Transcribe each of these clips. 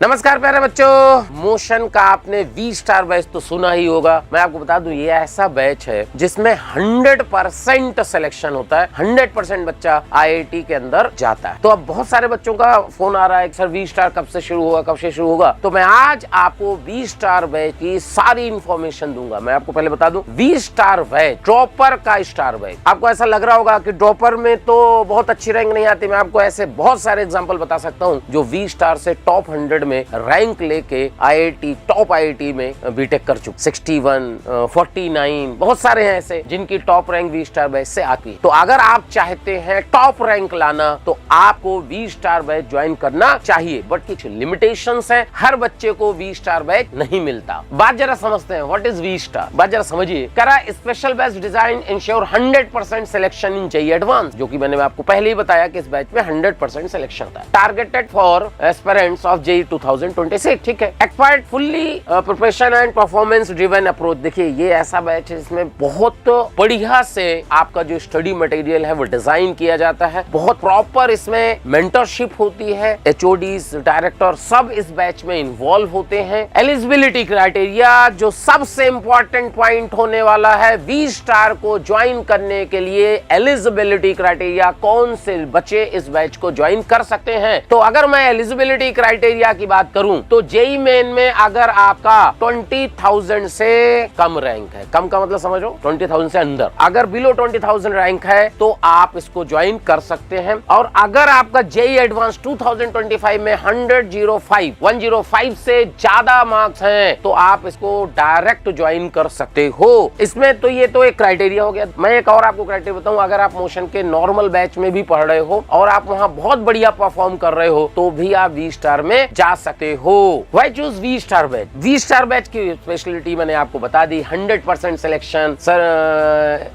नमस्कार प्यारे बच्चों, मोशन का आपने V-स्टार बैच तो सुना ही होगा। मैं आपको बता दूं ये ऐसा बैच है जिसमें 100% सिलेक्शन होता है, 100% बच्चा IIT के अंदर जाता है। तो अब बहुत सारे बच्चों का फोन आ रहा है कि सर V-स्टार कब से शुरू होगा, कब से शुरू होगा। तो मैं आज आपको V-स्टार बैच की सारी इंफॉर्मेशन दूंगा। मैं आपको पहले बता दूं V-स्टार बैच ड्रॉपर का स्टार बैच। आपको ऐसा लग रहा होगा कि ड्रॉपर में तो बहुत अच्छी रैंक नहीं आती। मैं आपको ऐसे बहुत सारे एग्जाम्पल बता सकता हूँ जो V-स्टार से टॉप 100 में रैंक लेके IIT टॉप IIT में बीटेक कर चुके। 61, 49 बहुत सारे हैं ऐसे जिनकी टॉप रैंक V-स्टार बैच से आती है। तो अगर आप चाहते हैं टॉप रैंक लाना तो आपको V-स्टार बैच ज्वाइन करना चाहिए, बट कुछ लिमिटेशंस हैं। हर बच्चे को V-स्टार बैच नहीं मिलता। बात जरा समझते हैं, व्हाट इज V-स्टार। बात जरा समझिए। करा special batch design ensure 100% selection in JEE advance, जो कि मैंने आपको पहले ही बताया कि इस बैच में 100% सिलेक्शन था। Targeted for aspirants of JEE 2026। ठीक है। Expert fully preparation and performance driven approach. देखिए ये ऐसा बैच है जिसमें बहुत बढ़िया से आपका जो स्टडी मटेरियल है वो डिजाइन किया जाता है। बहुत प्रॉपर इसमें मेंटरशिप होती है। HODs, डायरेक्टर सब इस बैच में इन्वॉल्व होते हैं। एलिजिबिलिटी क्राइटेरिया जो सबसे इंपॉर्टेंट पॉइंट होने वाला है V-स्टार को ज्वाइन करने के लिए, एलिजिबिलिटी क्राइटेरिया कौन से बच्चे इस बैच को ज्वाइन कर सकते हैं। तो अगर मैं एलिजिबिलिटी क्राइटेरिया की बात करूं तो JEE मेन में अगर आपका 20,000 से कम रैंक है, कम का मतलब समझो 20,000 से अंदर, अगर बिलो 20,000 रैंक है तो आप इसको ज्वाइन कर सकते हैं। और अगर आपका JEE एडवांस 2025 में 105 से ज्यादा मार्क्स हैं तो आप इसको डायरेक्ट ज्वाइन कर सकते हो। इसमें तो ये तो एक क्राइटेरिया हो गया। मैं एक और आपको क्राइटेरिया बताऊं, अगर आप मोशन के नॉर्मल बैच में भी पढ़ रहे हो और आप वहां बहुत बढ़िया परफॉर्म कर रहे हो तो भी आप V-स्टार में जा सकते हो। Why choose V star batch? V star batch की स्पेशलिटी मैंने आपको बता दी। 100% selection,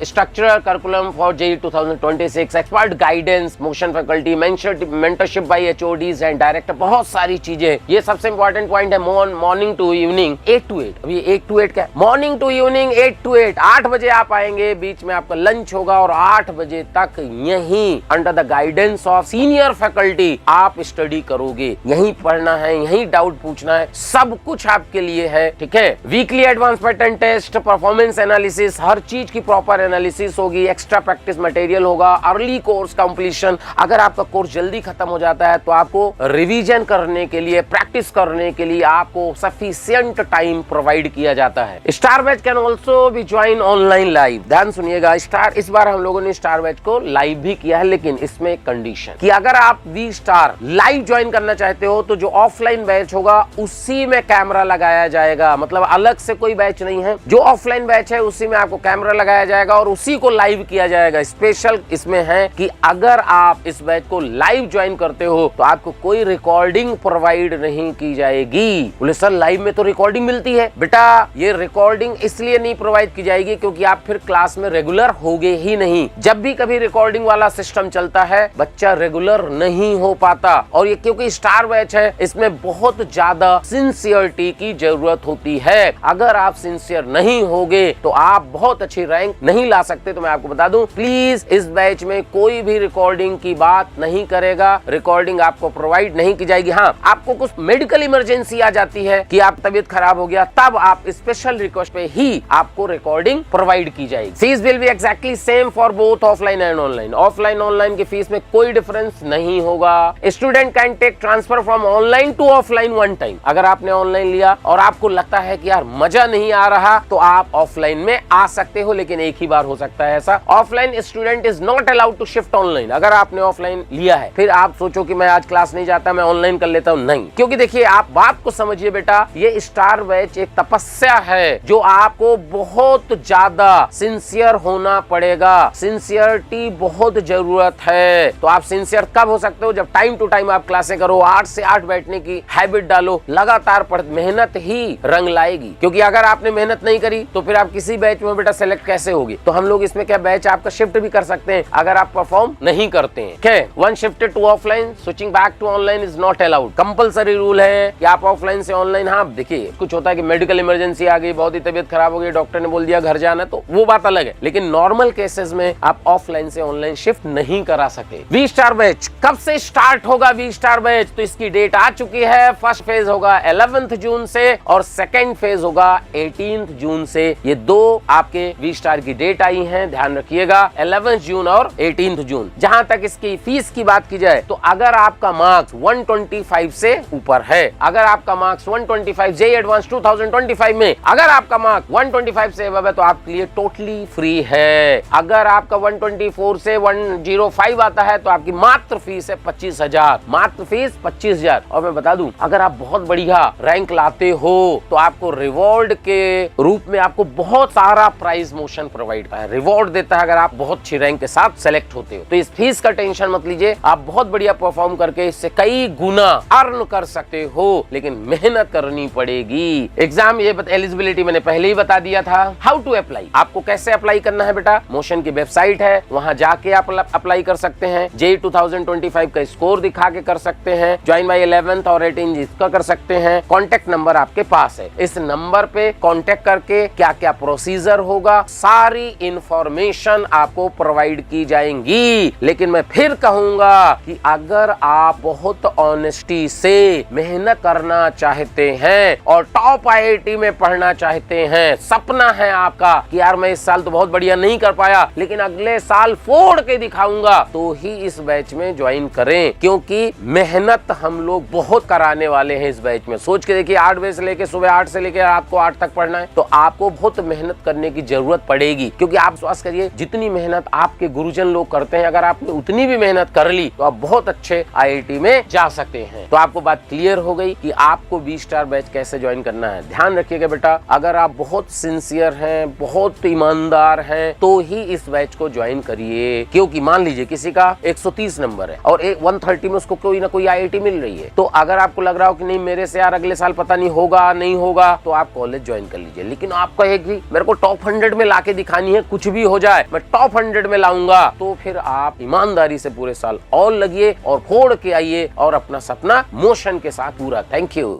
structural curriculum for JEE 2026, expert guidance, motion faculty, mentorship by HODs and director, बहुत सारी चीजें। ये सबसे इंपॉर्टेंट पॉइंट है। Morning to evening 8 to 8। अभी 8 to 8 क्या है? Morning to evening 8 to 8। 8 बजे आप आएंगे, बीच में आपका लंच होगा और 8 बजे तक यहीं under the guidance of senior faculty आप स्टडी करोगे। यहीं पढ़ना है, यहीं डाउट पूछना है, सब कुछ आपके लिए है। ठीक है। Weekly advance pattern test, performance analysis, हर चीज की प्रॉपर एनालिसिस होगी। एक्स्ट्रा प्रैक्टिस मटेरियल होगा। अर्ली कोर्स कंप्लीशन, अगर आपका कोर्स जल्दी खत्म हो जाता है तो आपको रिवीजन करने के लिए, प्रैक्टिस करने के लिए आपको सफिशिएंट टाइम प्रोवाइड किया जाता है। Star batch can also be join online live. ध्यान सुनिएगा, इस बार हम लोगों ने स्टार बैच को लाइव भी किया है, लेकिन इसमें कंडीशन कि अगर आप V-स्टार लाइव ज्वाइन करना चाहते हो तो जो ऑफलाइन बैच होगा उसी में कैमरा लगाया जाएगा। मतलब अलग से कोई बैच नहीं है, जो ऑफलाइन बैच है उसी में आपको कैमरा लगाया जाएगा और उसी को लाइव किया जाएगा। स्पेशल इसमें है कि अगर आप इस बैच को लाइव ज्वाइन करते हो तो आपको कोई रिकॉर्डिंग प्रोवाइड नहीं की जाएगी। बोले सर लाइव में तो रिकॉर्डिंग मिलती है। बेटा ये रिकॉर्डिंग इसलिए नहीं प्रोवाइड की जाएगी क्योंकि आप फिर क्लास में रेगुलर होगे ही नहीं। जब भी कभी रिकॉर्डिंग वाला सिस्टम चलता है बच्चा रेगुलर नहीं हो पाता। और ये क्योंकि स्टार बैच है इसमें बहुत ज्यादा सिंसियरिटी की जरूरत होती है। अगर आप सिंसियर नहीं होगे तो आप बहुत अच्छी रैंक नहीं ला सकते। तो मैं आपको बता दूं, प्लीज इस बैच में कोई भी रिकॉर्डिंग की बात नहीं करेगा। रिकॉर्डिंग आपको प्रोवाइड नहीं की जाएगी। हाँ, आपको कुछ मेडिकल इमरजेंसी आ जाती है कि आप तबीयत खराब हो गया, तब आप स्पेशल रिक्वेस्ट पे ही आपको रिकॉर्डिंग प्रोवाइड की जाएगी। Fees will be exactly same for both offline and online. Offline online की फीस में कोई डिफरेंस नहीं होगा। Student can take transfer from online to offline one time. अगर आपने ऑनलाइन लिया और आपको लगता है कि यार मजा नहीं आ रहा तो आप ऑफलाइन में आ सकते हो, लेकिन एक ही बार हो सकता है ऐसा। Offline student is not allowed to shift online. अगर आपने ऑफलाइन लिया है फिर आप सोचो कि मैं आज क्लास नहीं जाता, मैं ऑनलाइन कर लेता हूँ, नहीं। क्योंकि देखिए आप बात को समझिए बेटा, ये स्टार बैच एक तपस्या है जो आपको बहुत ज्यादा सिंसियर होना पड़ेगा। सिंसियरिटी बहुत जरूरत है। तो आप सिंसियर कब हो सकते हो? जब टाइम टू टाइम आप क्लासें करो, 8 से 8 बैठने की हैबिट डालो, लगातार मेहनत ही रंग लाएगी। क्योंकि अगर आपने मेहनत नहीं करी तो फिर आप किसी बैच में बेटा सेलेक्ट कैसे होगी। तो हम लोग इसमें क्या बैच आपका शिफ्ट भी कर सकते हैं अगर आप परफॉर्म नहीं करते हैं। क्या one shifted to offline, switching back to online is not allowed. Compulsory rule है कि आप ऑफलाइन से ऑनलाइन। हाँ देखिए कुछ होता है कि मेडिकल इमरजेंसी आ गई, बहुत ही तबीयत खराब हो गई, डॉक्टर ने बोल दिया घर जाना, तो वो बात अलग है। लेकिन नॉर्मल केसेस में आप ऑफलाइन से ऑनलाइन शिफ्ट नहीं करा सकते। V-स्टार बैच कब से स्टार्ट होगा? V-स्टार बैच तो इसकी डेट आ चुकी बाकी है। फर्स्ट फेज होगा 11 जून से और सेकेंड फेज होगा 18 जून से। ये दो आपके वी स्टार की डेट आई हैं, ध्यान रखिएगा, 11 जून और 18 जून। जहां तक इसकी फीस की बात की जाए तो अगर आपका मार्क्स 125 से ऊपर है, अगर आपका मार्क्स 125 जेईई एडवांस 2025 में अगर आपका मार्क्स 125 से अबव है तो आपके लिए टोटली फ्री है। अगर आपका 124 से 105 आता है तो आपकी मात्र फीस है 25,000, मात्र फीस 25,000। और मैं बता दूं, अगर आप बहुत बढ़िया रैंक लाते हो तो आपको रिवॉर्ड के रूप में आपको बहुत सारा प्राइज मोशन प्रोवाइड करता है, रिवॉर्ड देता है अगर आप बहुत अच्छी रैंक के साथ सेलेक्ट होते हो। तो इस फीस का टेंशन मत लीजिए, आप बहुत बढ़िया परफॉर्म करके इससे कई गुना अर्न कर सकते हो, लेकिन मेहनत करनी पड़ेगी। एग्जाम ये एलिजिबिलिटी मैंने पहले ही बता दिया था। हाउ टू अप्लाई, आपको कैसे अप्लाई करना है बेटा, मोशन की वेबसाइट है, वहां जाके आप अप्लाई कर सकते हैं। जेईई 2025 का स्कोर दिखा के कर सकते हैं, ज्वाइन बाय 11th और 18 इसका कर सकते हैं। कॉन्टेक्ट नंबर आपके पास है, इस नंबर पे कॉन्टेक्ट करके क्या क्या प्रोसीजर होगा सारी इंफॉर्मेशन आपको प्रोवाइड की जाएंगी। लेकिन मैं फिर कहूंगा कि अगर आप बहुत ऑनेस्टी से मेहनत करना चाहते हैं और टॉप आईआईटी में पढ़ना चाहते हैं, सपना है आपका कि यार मैं इस साल तो बहुत बढ़िया नहीं कर पाया लेकिन अगले साल फोड़ के दिखाऊंगा, तो ही इस बैच में ज्वाइन करें, क्योंकि मेहनत हम लोग बहुत कराने वाले हैं इस बैच में। सोच के देखिए, 8 बजे से लेकर सुबह 8 से लेकर रात को 8 तक पढ़ना है तो आपको बहुत मेहनत करने की जरूरत पड़ेगी। क्योंकि आप विश्वास करिए, जितनी मेहनत आपके गुरुजन लोग करते हैं, अगर आपने उतनी भी मेहनत कर ली तो आप बहुत अच्छे आईआईटी में जा सकते हैं। तो आपको बात क्लियर हो गई कि आपको वी स्टार बैच कैसे ज्वाइन करना है। ध्यान रखिएगा बेटा, अगर आप बहुत सिंसियर हैं, बहुत ईमानदार हैं, तो ही इस बैच को ज्वाइन करिए। क्योंकि मान लीजिए किसी का 130 नंबर है और 130 में उसको कोई ना कोई आईआईटी मिल रही है, तो अगर आपको लग रहा हो कि नहीं मेरे से यार अगले साल पता नहीं होगा नहीं होगा, तो आप कॉलेज ज्वाइन कर लीजिए। लेकिन आप कहे कि मेरे को टॉप 100 में लाके दिखानी है, कुछ भी हो जाए मैं टॉप 100 में लाऊंगा, तो फिर आप ईमानदारी से पूरे साल और लगिए और फोड़ के आइए और अपना सपना मोशन के साथ पूरा। Thank you.